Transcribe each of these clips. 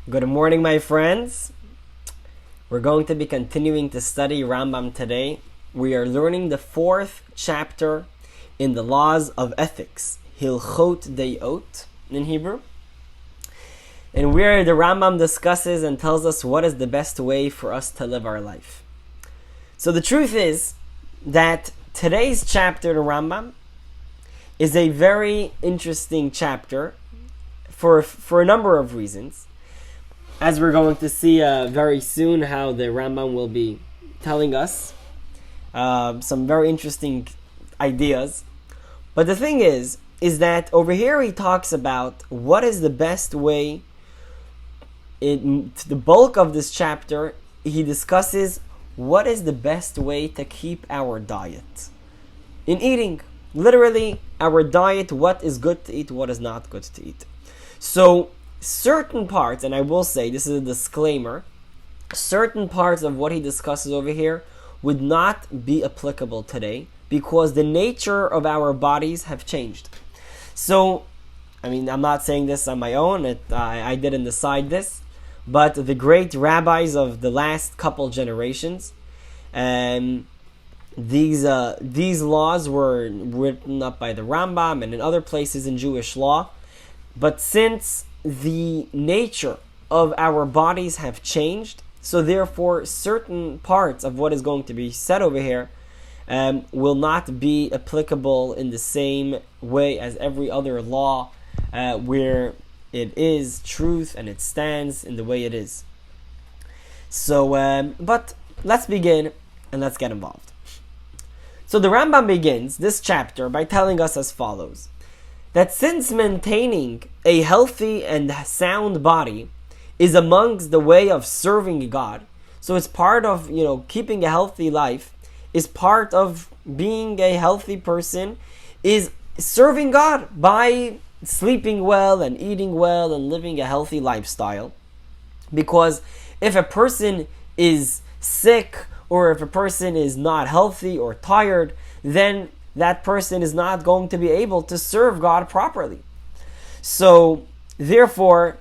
Good morning, my friends. We're going to be continuing to study Rambam today. We are learning the 4th chapter in the laws of ethics, Hilchot Deot in Hebrew, and where the Rambam discusses and tells us what is the best way for us to live our life. So the truth is that today's chapter in Rambam is a very interesting chapter for a number of reasons. As we're going to see very soon how the Rambam will be telling us some very interesting ideas. But the thing is that over here he talks about what is the best way. In the bulk of this chapter, he discusses what is the best way to keep our diet. In eating, literally, our diet, what is good to eat, what is not good to eat. So, certain parts, and I will say, this is a disclaimer, certain parts of what he discusses over here would not be applicable today because the nature of our bodies have changed. So, I'm not saying this on my own, I didn't decide this, but the great rabbis of the last couple generations, these laws were written up by the Rambam and in other places in Jewish law, but since the nature of our bodies have changed, so therefore certain parts of what is going to be said over here will not be applicable in the same way as every other law where it is truth and it stands in the way it is. So, but let's begin and let's get involved. So the Rambam begins this chapter by telling us as follows: that since maintaining a healthy and sound body is amongst the way of serving God, so it's part of, keeping a healthy life, is part of being a healthy person, is serving God by sleeping well and eating well and living a healthy lifestyle. Because if a person is sick or if a person is not healthy or tired, then that person is not going to be able to serve God properly. So, therefore,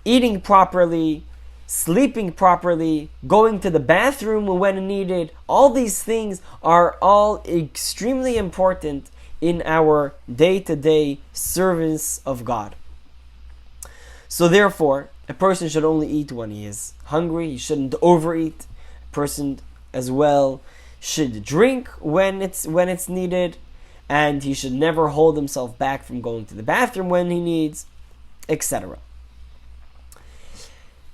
eating properly, sleeping properly, going to the bathroom when needed, all these things are all extremely important in our day-to-day service of God. So, therefore, a person should only eat when he is hungry. He shouldn't overeat. A person as well should drink when it's needed, and he should never hold himself back from going to the bathroom when he needs, etc.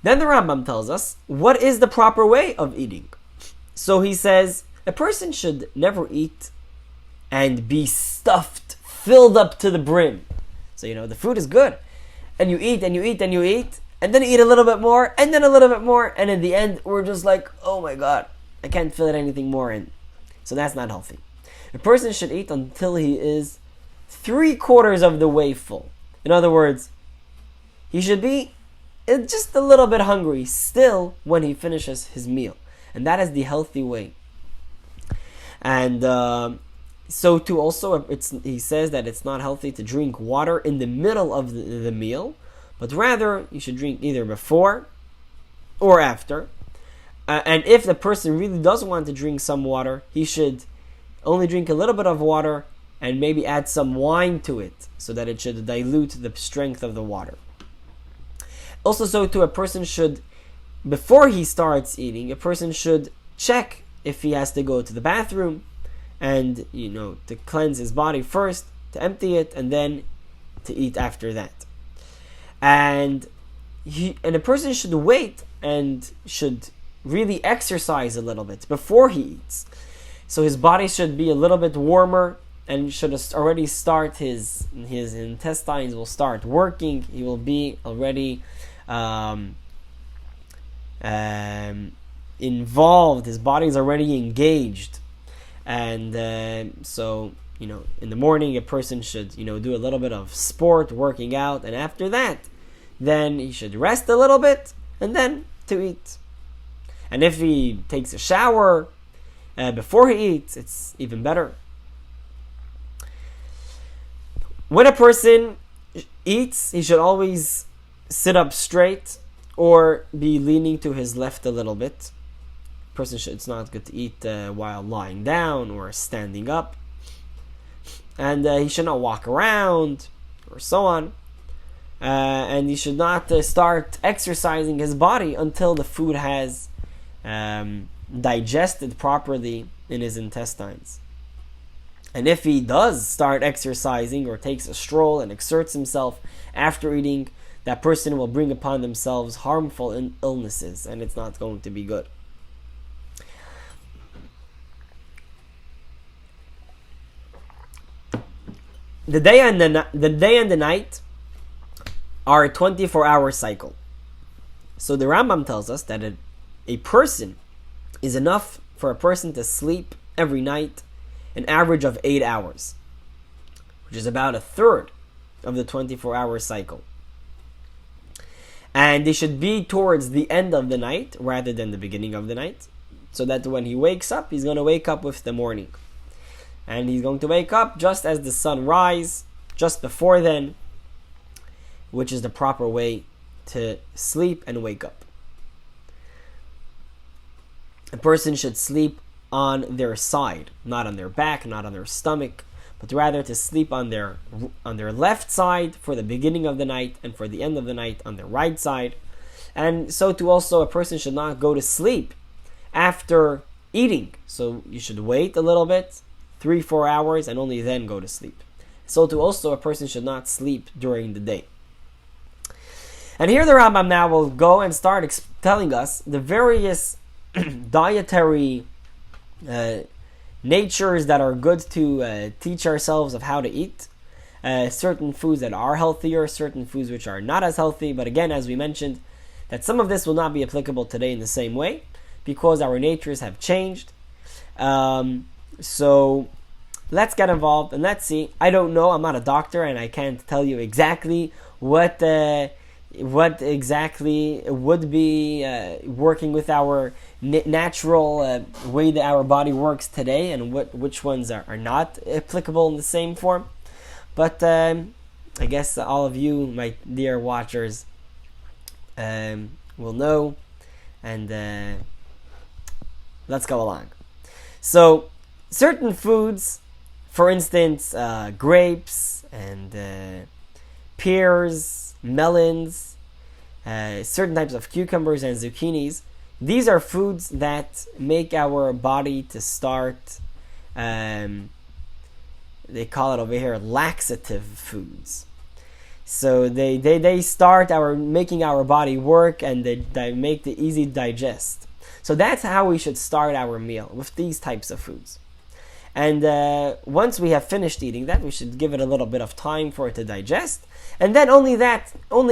Then the Rambam tells us what is the proper way of eating. So he says a person should never eat and be stuffed, filled up to the brim. So the food is good, and you eat and you eat and you eat, and then you eat a little bit more, and then a little bit more, and in the end we're just like, oh my God, I can't fit anything more in. So that's not healthy. A person should eat until he is 3/4 of the way full. In other words, he should be just a little bit hungry still when he finishes his meal. And that is the healthy way. And so too also, he says that it's not healthy to drink water in the middle of the meal, but rather you should drink either before or after. And if the person really does want to drink some water, he should only drink a little bit of water and maybe add some wine to it so that it should dilute the strength of the water. Also, so too, a person should, before he starts eating, a person should check if he has to go to the bathroom and, to cleanse his body first, to empty it, and then to eat after that. And a person should wait and should really exercise a little bit before he eats. So his body should be a little bit warmer and should already start his intestines will start working. He will be already involved. His body is already engaged. And so, in the morning a person should, do a little bit of sport, working out, and after that, then he should rest a little bit and then to eat. And if he takes a shower before he eats, it's even better. When a person eats, he should always sit up straight or be leaning to his left a little bit. It's not good to eat while lying down or standing up. And he should not walk around or so on. And he should not start exercising his body until the food has digested properly in his intestines. And if he does start exercising or takes a stroll and exerts himself after eating, that person will bring upon themselves harmful illnesses, and it's not going to be good. The day and the night are a 24-hour cycle. So the Rambam tells us that a person is enough for a person to sleep every night an average of 8 hours, which is about a third of the 24-hour cycle. And they should be towards the end of the night rather than the beginning of the night, so that when he wakes up, he's going to wake up with the morning. And he's going to wake up just as the sun rises, just before then, which is the proper way to sleep and wake up. A person should sleep on their side, not on their back, not on their stomach, but rather to sleep on their left side for the beginning of the night, and for the end of the night on their right side. And so too also, a person should not go to sleep after eating. So you should wait a little bit, 3-4 hours, and only then go to sleep. So too also, a person should not sleep during the day. And here the Rambam now will go and start telling us the various dietary natures that are good to teach ourselves of how to eat. Certain foods that are healthier, certain foods which are not as healthy. But again, as we mentioned, that some of this will not be applicable today in the same way, because our natures have changed. So let's get involved and let's see. I don't know, I'm not a doctor, and I can't tell you exactly what exactly would be working with our natural way that our body works today, and which ones are not applicable in the same form. But I guess all of you, my dear watchers, will know, and let's go along. So certain foods, for instance, grapes and pears, melons, certain types of cucumbers and zucchinis, these are foods that make our body to start, they call it over here laxative foods. So they start making our body work, and they make it easy to digest. So that's how we should start our meal, with these types of foods. And once we have finished eating that, we should give it a little bit of time for it to digest. And then only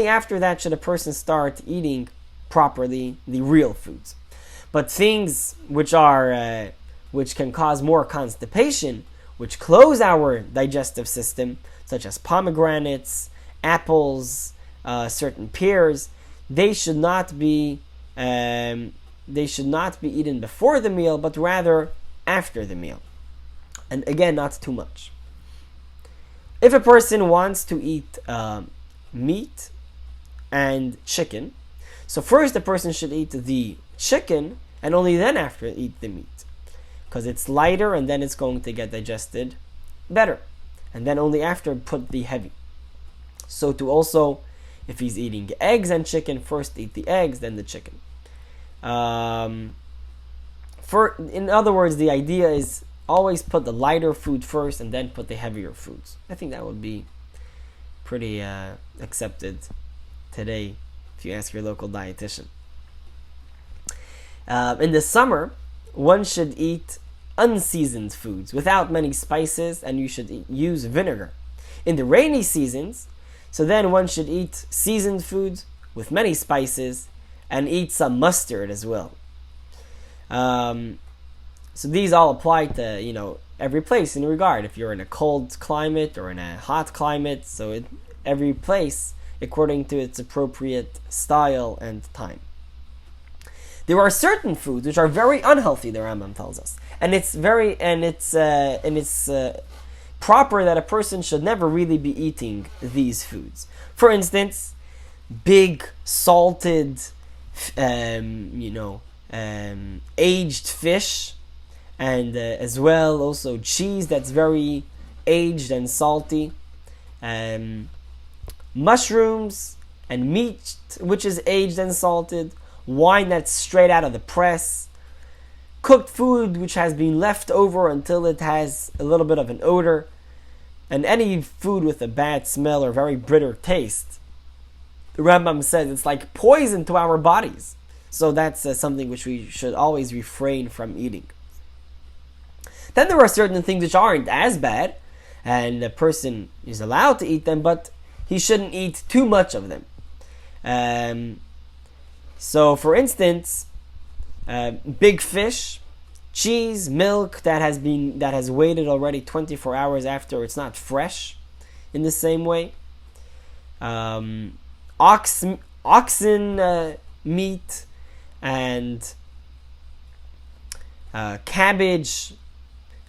after that should a person start eating properly the real foods. But things which can cause more constipation, which close our digestive system, such as pomegranates, apples, certain pears, they should not be eaten before the meal, but rather after the meal. And again, not too much. If a person wants to eat meat and chicken, so first the person should eat the chicken, and only then after eat the meat, because it's lighter and then it's going to get digested better. And then only after put the heavy. So to also, if he's eating eggs and chicken, first eat the eggs, then the chicken. In other words, the idea is always put the lighter food first and then put the heavier foods. I think that would be pretty accepted today if you ask your local dietitian. In the summer, one should eat unseasoned foods without many spices, and you should use vinegar. In the rainy seasons, so then one should eat seasoned foods with many spices and eat some mustard as well. So these all apply to, every place in regard. If you're in a cold climate or in a hot climate, so every place according to its appropriate style and time. There are certain foods which are very unhealthy, the Rambam tells us, and it's proper that a person should never really be eating these foods. For instance, big salted, aged fish, and as well also cheese that's very aged and salty, mushrooms and meat which is aged and salted, wine that's straight out of the press, cooked food which has been left over until it has a little bit of an odor, and any food with a bad smell or very bitter taste. The Rambam says it's like poison to our bodies. So that's something which we should always refrain from eating. Then there are certain things which aren't as bad, and a person is allowed to eat them, but he shouldn't eat too much of them. So for instance, big fish, cheese, milk that has waited already 24 hours after it's not fresh, in the same way. Oxen meat and cabbage,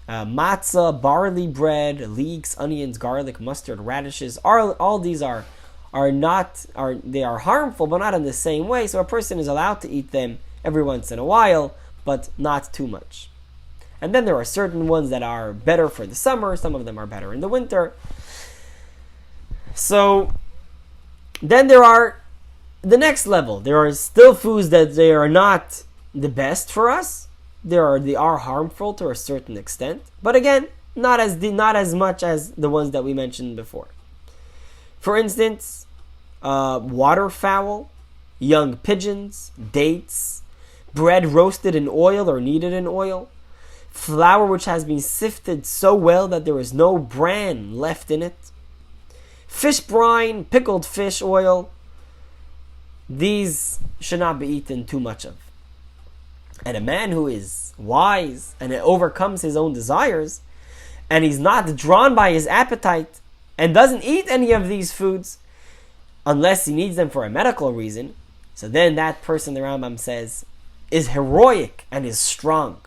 matzah, barley bread, leeks, onions, garlic, mustard, radishes. All these are harmful, but not in the same way. So a person is allowed to eat them every once in a while, but not too much. And then there are certain ones that are better for the summer. Some of them are better in the winter. So then there are the next level. There are still foods that they are not the best for us. They are harmful to a certain extent, but again, not as much as the ones that we mentioned before. For instance, waterfowl, young pigeons, dates, bread roasted in oil or kneaded in oil, flour which has been sifted so well that there is no bran left in it, fish brine, pickled fish oil. These should not be eaten too much of. And a man who is wise and overcomes his own desires, and he's not drawn by his appetite and doesn't eat any of these foods unless he needs them for a medical reason, so then that person, the Rambam says, is heroic and is strong.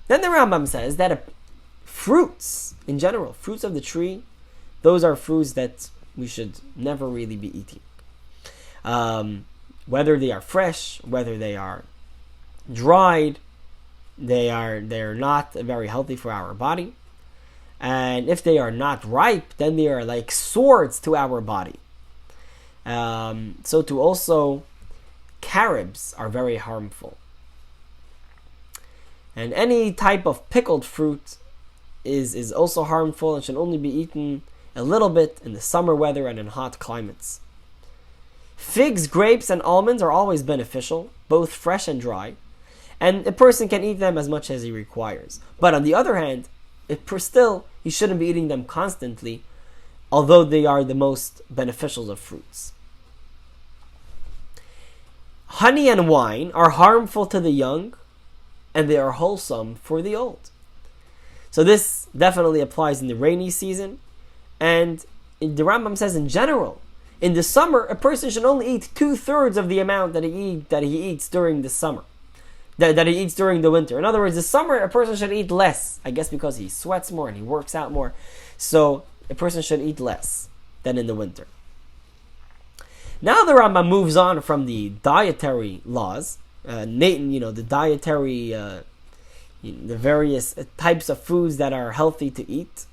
Then the Rambam says that fruits in general, fruits of the tree, those are foods that we should never really be eating. Whether they are fresh, whether they are dried, they're not very healthy for our body. And if they are not ripe, then they are like swords to our body. So too also, carobs are very harmful. And any type of pickled fruit is also harmful and should only be eaten a little bit in the summer weather and in hot climates. Figs, grapes, and almonds are always beneficial, both fresh and dry, and a person can eat them as much as he requires. But on the other hand, he shouldn't be eating them constantly, although they are the most beneficial of fruits. Honey and wine are harmful to the young, and they are wholesome for the old. So this definitely applies in the rainy season, and the Rambam says in general, in the summer, a person should only eat 2/3 of the amount that he eats during the summer, that he eats during the winter. In other words, the summer, a person should eat less, I guess because he sweats more and he works out more. So a person should eat less than in the winter. Now the Rambam moves on from the dietary laws, the dietary, the various types of foods that are healthy to eat.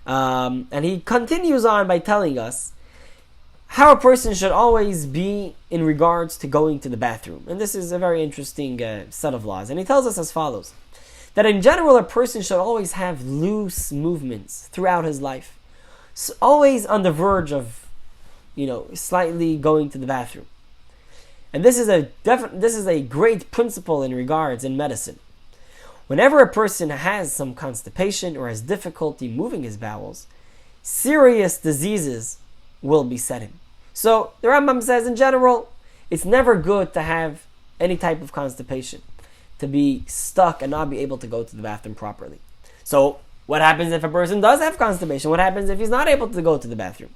And he continues on by telling us how a person should always be in regards to going to the bathroom. And this is a very interesting set of laws. And he tells us as follows, that in general, a person should always have loose movements throughout his life. So always on the verge of, slightly going to the bathroom. And this is a great principle in regards in medicine. Whenever a person has some constipation or has difficulty moving his bowels, serious diseases will beset him. So the Rambam says in general, it's never good to have any type of constipation, to be stuck and not be able to go to the bathroom properly. So what happens if a person does have constipation? What happens if he's not able to go to the bathroom?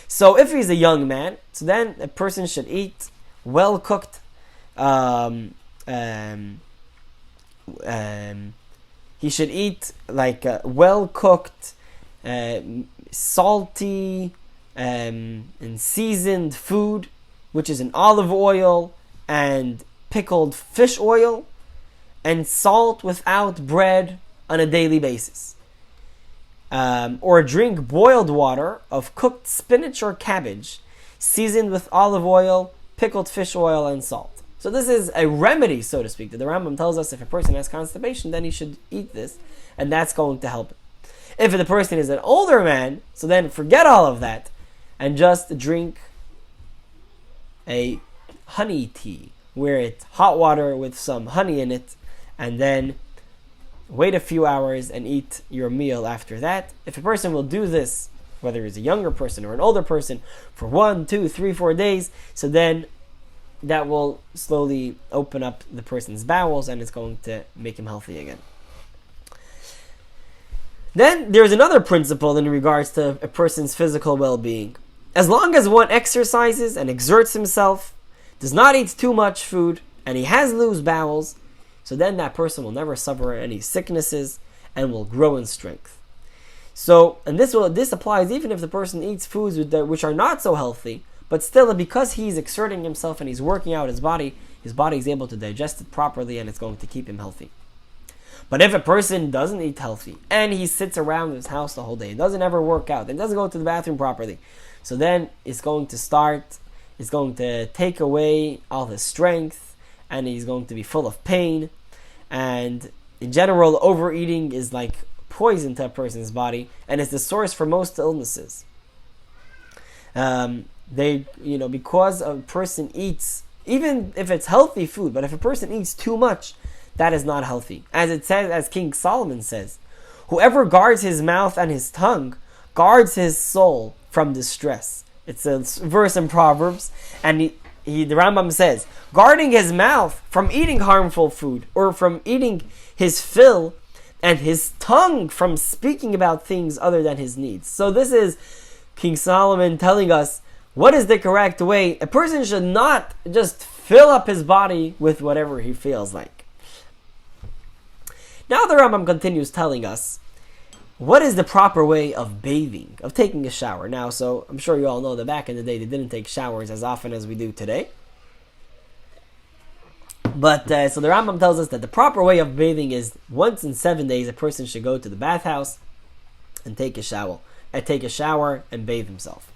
So if he's a young man, so then a person should eat well-cooked, he should eat like well-cooked, salty, and seasoned food, which is in olive oil and pickled fish oil, and salt without bread on a daily basis. Or drink boiled water of cooked spinach or cabbage, seasoned with olive oil, pickled fish oil, and salt. So this is a remedy, so to speak, that the Rambam tells us if a person has constipation, then he should eat this, and that's going to help him. If the person is an older man, so then forget all of that, and just drink a honey tea, where it's hot water with some honey in it, and then wait a few hours and eat your meal after that. If a person will do this, whether he's a younger person or an older person, for 1, 2, 3, 4 days, so then that will slowly open up the person's bowels and it's going to make him healthy again. Then there's another principle in regards to a person's physical well-being. As long as one exercises and exerts himself, does not eat too much food, and he has loose bowels, so then that person will never suffer any sicknesses and will grow in strength. So, and this applies even if the person eats foods which are not so healthy, but still because he's exerting himself and he's working out his body is able to digest it properly and it's going to keep him healthy. But if a person doesn't eat healthy and he sits around his house the whole day, doesn't ever work out, and doesn't go to the bathroom properly, so then it's going to take away all his strength, and he's going to be full of pain. And in general, overeating is like poison to a person's body, and it's the source for most illnesses. Because a person eats, even if it's healthy food, but if a person eats too much, that is not healthy. As King Solomon says, whoever guards his mouth and his tongue guards his soul from distress. It's a verse in Proverbs, and the Rambam says, guarding his mouth from eating harmful food, or from eating his fill, and his tongue from speaking about things other than his needs. So this is King Solomon telling us what is the correct way. A person should not just fill up his body with whatever he feels like. Now the Rambam continues telling us what is the proper way of bathing, of taking a shower. Now, so I'm sure you all know that back in the day they didn't take showers as often as we do today. But so the Rambam tells us that the proper way of bathing is once in 7 days a person should go to the bathhouse and take a shower and bathe himself.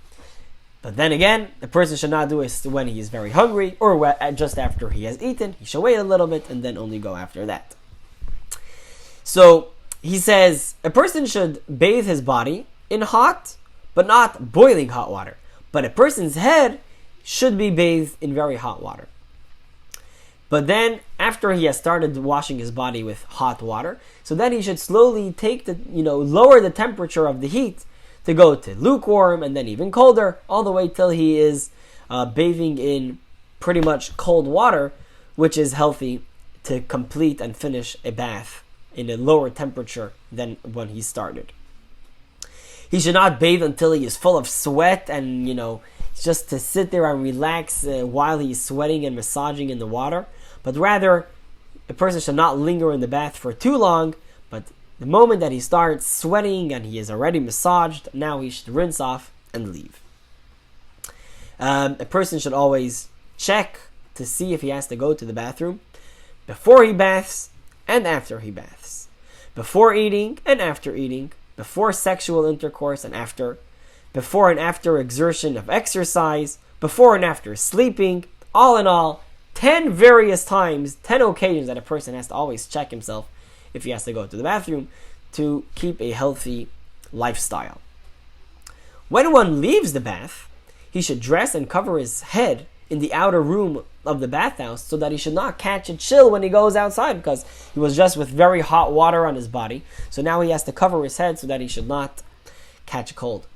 But then again, the person should not do it when he is very hungry or just after he has eaten. He should wait a little bit and then only go after that. So he says a person should bathe his body in hot, but not boiling hot water. But a person's head should be bathed in very hot water. But then, after he has started washing his body with hot water, so then he should slowly lower the temperature of the heat to go to lukewarm and then even colder, all the way till he is bathing in pretty much cold water, which is healthy to complete and finish a bath in a lower temperature than when he started. He should not bathe until he is full of sweat and, just to sit there and relax while he's sweating and massaging in the water. But rather, a person should not linger in the bath for too long, but the moment that he starts sweating and he is already massaged, now he should rinse off and leave. A person should always check to see if he has to go to the bathroom before he baths and after he baths, before eating and after eating, before sexual intercourse and after, before and after exertion of exercise, before and after sleeping. All in all, 10 various times, 10 occasions that a person has to always check himself if he has to go to the bathroom to keep a healthy lifestyle. When one leaves the bath, he should dress and cover his head in the outer room of the bathhouse so that he should not catch a chill when he goes outside, because he was just with very hot water on his body. So now he has to cover his head so that he should not catch a cold.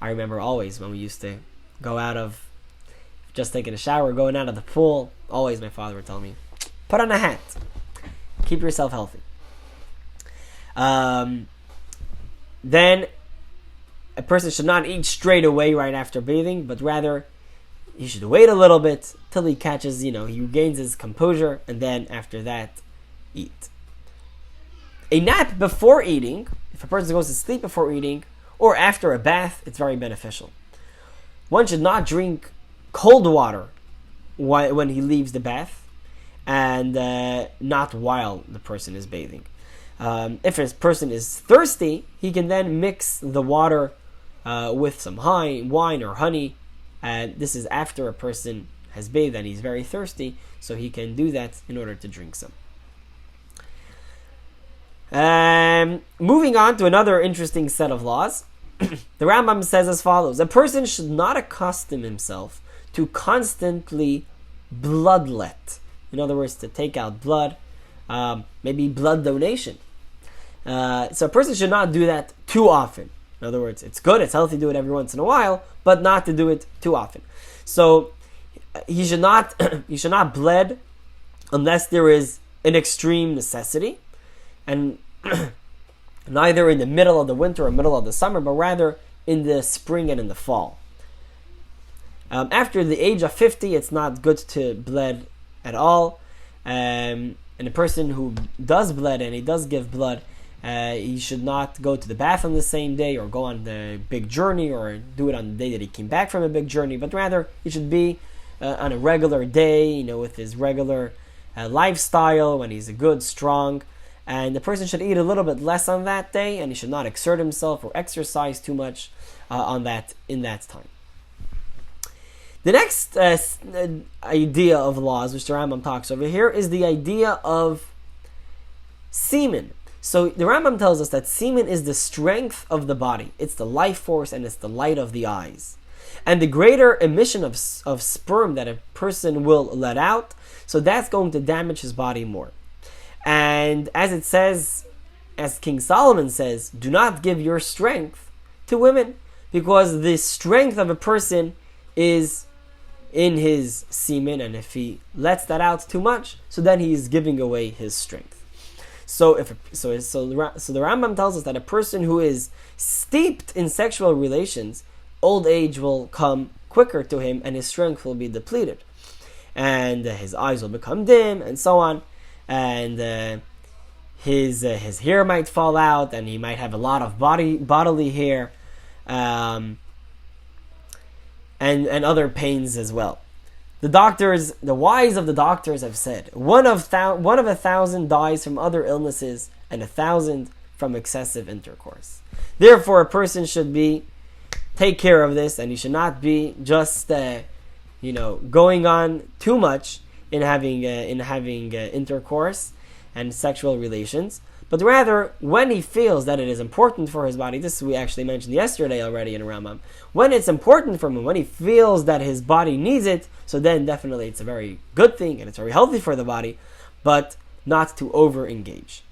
I remember always when we used to go out of just taking a shower, going out of the pool, always my father would tell me, put on a hat, keep yourself healthy. Then a person should not eat straight away right after bathing, but rather he should wait a little bit till he catches, he regains his composure, and then after that, eat. A nap before eating, if a person goes to sleep before eating, or after a bath, it's very beneficial. one should not drink cold water when he leaves the bath, and not while the person is bathing. If a person is thirsty, he can then mix the water with some wine or honey, and this is after a person has bathed and he's very thirsty, so he can do that in order to drink some. Moving on to another interesting set of laws. The Rambam says as follows: a person should not accustom himself to constantly bloodlet. In other words, to take out blood, maybe blood donation. So a person should not do that too often. In other words, it's good, it's healthy to do it every once in a while, but not to do it too often. So he should not bled unless there is an extreme necessity, and neither in the middle of the winter or middle of the summer, but rather in the spring and in the fall. After the age of 50, it's not good to bled at all. And a person who does bled and he does give blood, he should not go to the bath on the same day or go on the big journey or do it on the day that he came back from a big journey, but rather he should be on a regular day, with his regular lifestyle, when he's a good, strong. And the person should eat a little bit less on that day, and he should not exert himself or exercise too much in that time. The next idea of laws, which the Rambam talks over here, is the idea of semen. So the Rambam tells us that semen is the strength of the body. It's the life force and it's the light of the eyes. And the greater emission of sperm that a person will let out, so that's going to damage his body more. And as it says, as King Solomon says, do not give your strength to women, because the strength of a person is in his semen, and if he lets that out too much, so then he is giving away his strength. So the Rambam tells us that a person who is steeped in sexual relations, old age will come quicker to him, and his strength will be depleted, and his eyes will become dim, and so on. And his hair might fall out, and he might have a lot of bodily hair, and other pains as well. The wise of the doctors have said, one of 1,000 dies from other illnesses, and 1,000 from excessive intercourse. Therefore, a person should take care of this, and he should not be just going on too much in having intercourse and sexual relations, but rather when he feels that it is important for his body. This we actually mentioned yesterday already in Rambam. When it's important for him, when he feels that his body needs it, so then definitely it's a very good thing and it's very healthy for the body, but not to over-engage.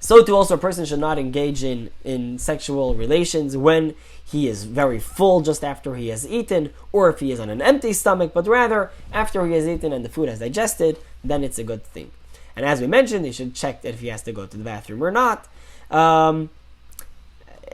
So too also a person should not engage in sexual relations when he is very full just after he has eaten, or if he is on an empty stomach, but rather after he has eaten and the food has digested, then it's a good thing. And as we mentioned, he should check if he has to go to the bathroom or not. And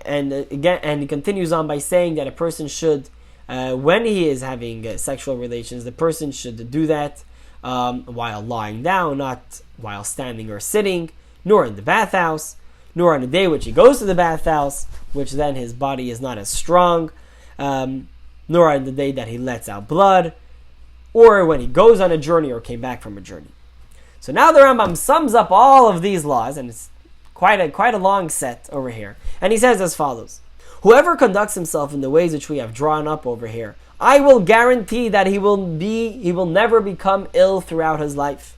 he continues on by saying that a person should, when he is having sexual relations, the person should do that while lying down, not while standing or sitting, nor in the bathhouse, nor on the day which he goes to the bathhouse, which then his body is not as strong, nor on the day that he lets out blood, or when he goes on a journey or came back from a journey. So now the Rambam sums up all of these laws, and it's quite a long set over here. And he says as follows: whoever conducts himself in the ways which we have drawn up over here, I will guarantee that he will never become ill throughout his life,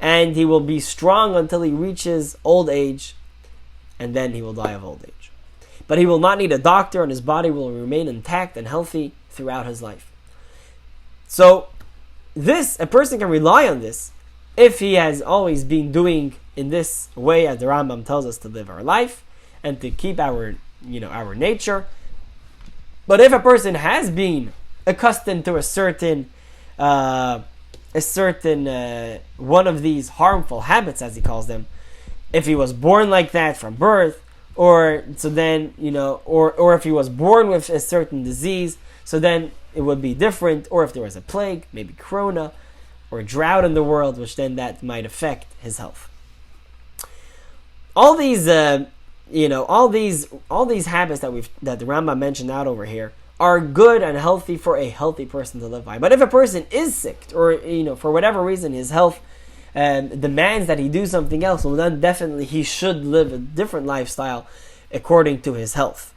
and he will be strong until he reaches old age, and then he will die of old age. But he will not need a doctor, and his body will remain intact and healthy throughout his life. So a person can rely on this if he has always been doing in this way, as the Rambam tells us to live our life and to keep our nature. But if a person has been accustomed to a certain one of these harmful habits, as he calls them, if he was born like that from birth, or if he was born with a certain disease, so then it would be different. Or if there was a plague, maybe corona, or a drought in the world, which then that might affect his health. All these habits that the Rambam mentioned out over here are good and healthy for a healthy person to live by. But if a person is sick, or for whatever reason his health demands that he do something else, well then definitely he should live a different lifestyle according to his health.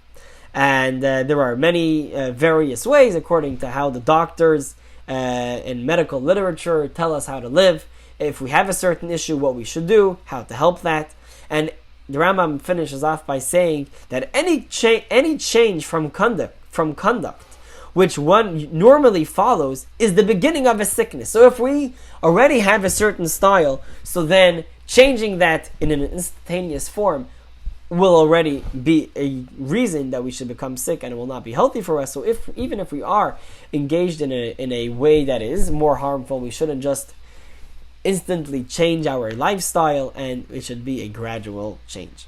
And there are many various ways according to how the doctors in medical literature tell us how to live. If we have a certain issue, what we should do, how to help that. And the Rambam finishes off by saying that any change from conduct which one normally follows is the beginning of a sickness. So if we already have a certain style, so then changing that in an instantaneous form will already be a reason that we should become sick, and it will not be healthy for us. So even if we are engaged in a way that is more harmful, we shouldn't just instantly change our lifestyle, and it should be a gradual change.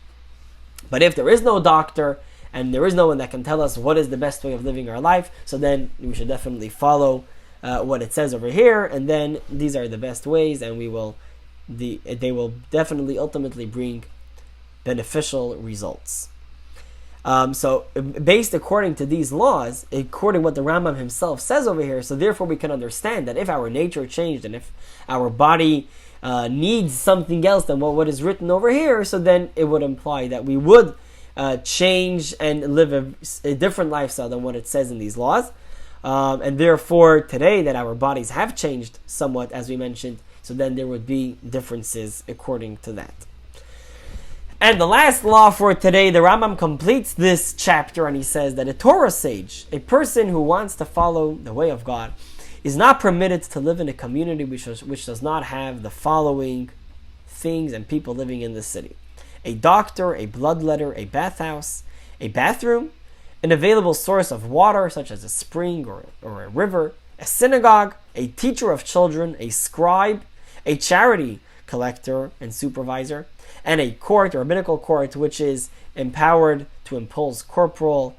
But if there is no doctor and there is no one that can tell us what is the best way of living our life, so then we should definitely follow what it says over here, and then these are the best ways, and they will definitely ultimately bring beneficial results. So based according to these laws, according to what the Rambam himself says over here, so therefore we can understand that if our nature changed and if our body needs something else than what is written over here, so then it would imply that we would change and live a different lifestyle than what it says in these laws. And therefore today that our bodies have changed somewhat, as we mentioned, so then there would be differences according to that. And the last law for today, the Rambam completes this chapter and he says that a Torah sage, a person who wants to follow the way of God, is not permitted to live in a community which does not have the following things and people living in the city: a doctor, a bloodletter, a bathhouse, a bathroom, an available source of water such as a spring or a river, a synagogue, a teacher of children, a scribe, a charity collector and supervisor, and a court or rabbinical court which is empowered to impose corporal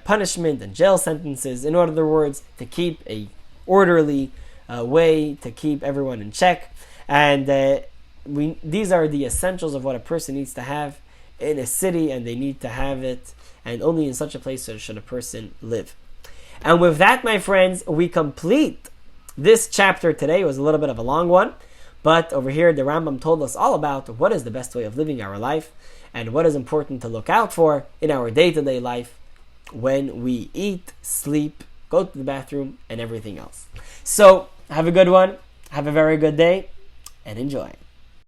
punishment and jail sentences, in other words, to keep a orderly way, to keep everyone in check. And these are the essentials of what a person needs to have in a city, and they need to have it, and only in such a place should a person live. And with that, my friends, we complete this chapter today. It was a little bit of a long one, but over here the Rambam told us all about what is the best way of living our life and what is important to look out for in our day-to-day life when we eat, sleep, go to the bathroom, and everything else. So have a good one, have a very good day, and enjoy.